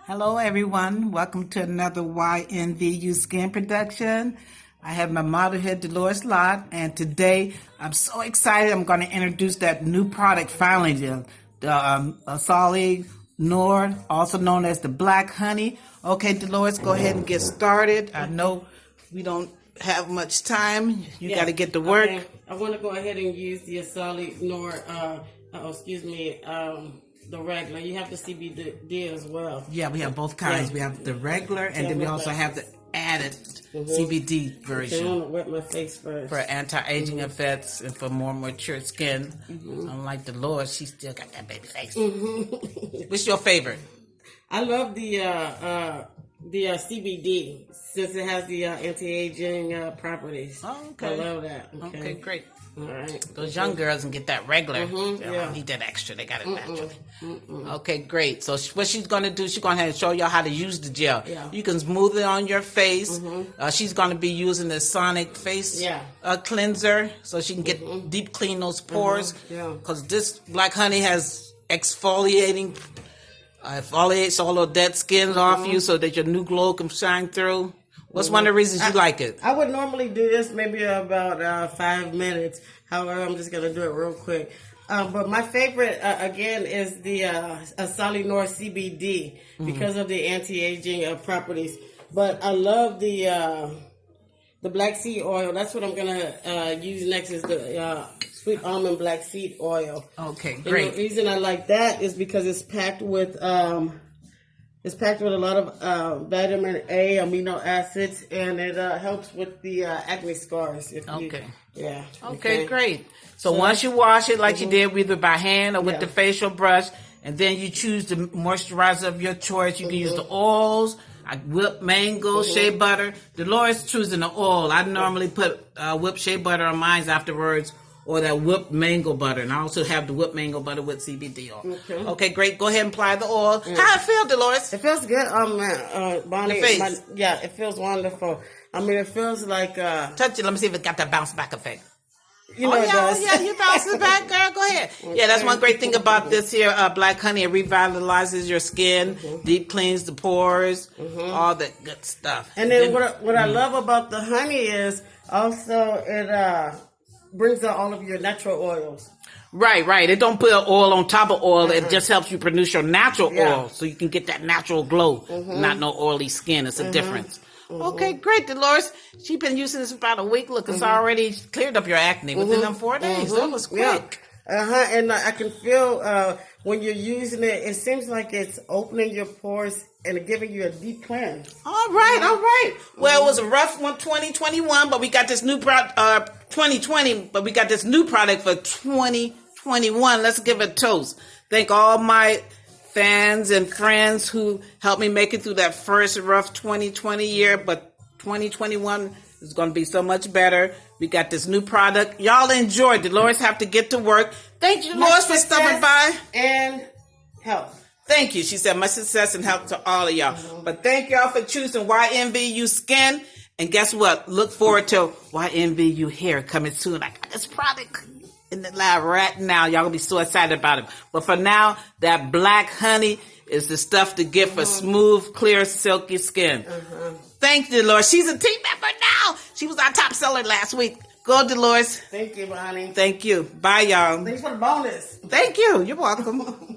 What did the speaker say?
Hello, everyone. Welcome to another YNVU Skin production. I have my model here, Dolores Lott, and today I'm so excited. I'm going to introduce that new product finally, the Asali Nord, also known as the Black Honey. Okay, Dolores, go ahead and get started. I know we don't have much time. You got to get to work. Okay. I want to go ahead and use the Asali Nord, the regular. You have the CBD as well. Yeah, we have both kinds. Yeah. We have the regular, and then we also have the added CBD version. Okay, I'm gonna wet my face first. For anti-aging effects and for more mature skin. Unlike Dolores, she still got that baby face. What's your favorite? I love the CBD since it has the anti-aging properties. Oh, okay. I love that. Okay, great. All right. Those young girls can get that regular. They yeah. don't need that extra. They got it naturally. Okay, great. So what she's going to do, she's going to show you how to use the gel. Yeah. You can smooth it on your face. She's going to be using the Sonic face cleanser so she can get deep clean those pores. Because this Black Honey has exfoliating, exfoliates all the dead skin off you so that your new glow can shine through. What's one of the reasons you like it? I would normally do this maybe about 5 minutes. However, I'm just going to do it real quick. But my favorite, again, is the Asali Nord CBD because of the anti-aging properties. But I love the black seed oil. That's what I'm going to use next is the sweet almond black seed oil. Okay, great. And the reason I like that is because it's packed with... It's packed with a lot of vitamin A, amino acids, and it helps with the acne scars. Okay, great. So once you wash it like you did, either by hand or with the facial brush, and then you choose the moisturizer of your choice. You can use the oils, like whipped mango, shea butter. Dolores choosing the oil. I normally put whipped shea butter on mine afterwards, or that whipped mango butter. And I also have the whipped mango butter with CBD oil. Okay, great. Go ahead and apply the oil. How it feel, Dolores? It feels good, Bonnie. The face. It feels wonderful. I mean, it feels like... Touch it. Let me see if it got that bounce back effect. You know it does. Yeah, you bounce it back, girl. Go ahead. Yeah, that's one great thing about this here Black Honey. It revitalizes your skin, deep cleans the pores, all that good stuff. And then what I love about the honey is also it... brings out all of your natural oils. Right. It don't put oil on top of oil. It just helps you produce your natural oil so you can get that natural glow, not no oily skin. It's a difference. Okay, great, Dolores. She's been using this about a week. Look, it's already cleared up your acne within them 4 days. That was quick. And I can feel when you're using it, it seems like it's opening your pores and giving you a deep cleanse. All right. Well, it was a rough one, 2021, but we got this new product, 2020, but we got this new product for 2021. Let's give a toast. Thank all my fans and friends who helped me make it through that first rough 2020 year, but 2021 is going to be so much better. We got this new product. Y'all enjoy. Dolores have to get to work. Thank you, Dolores, for stopping by. And health. Thank you. She said, much success and help to all of y'all. But thank y'all for choosing YNVU Skin. And guess what? Look forward to YNVU Hair coming soon. I got this product in the lab right now. Y'all gonna be so excited about it. But for now, that Black Honey is the stuff to get for smooth, clear, silky skin. Thank you, Dolores. She's a team member now. She was our top seller last week. Go, Dolores. Thank you, Bonnie. Thank you. Bye, y'all. Thanks for the bonus. Thank you. You're welcome.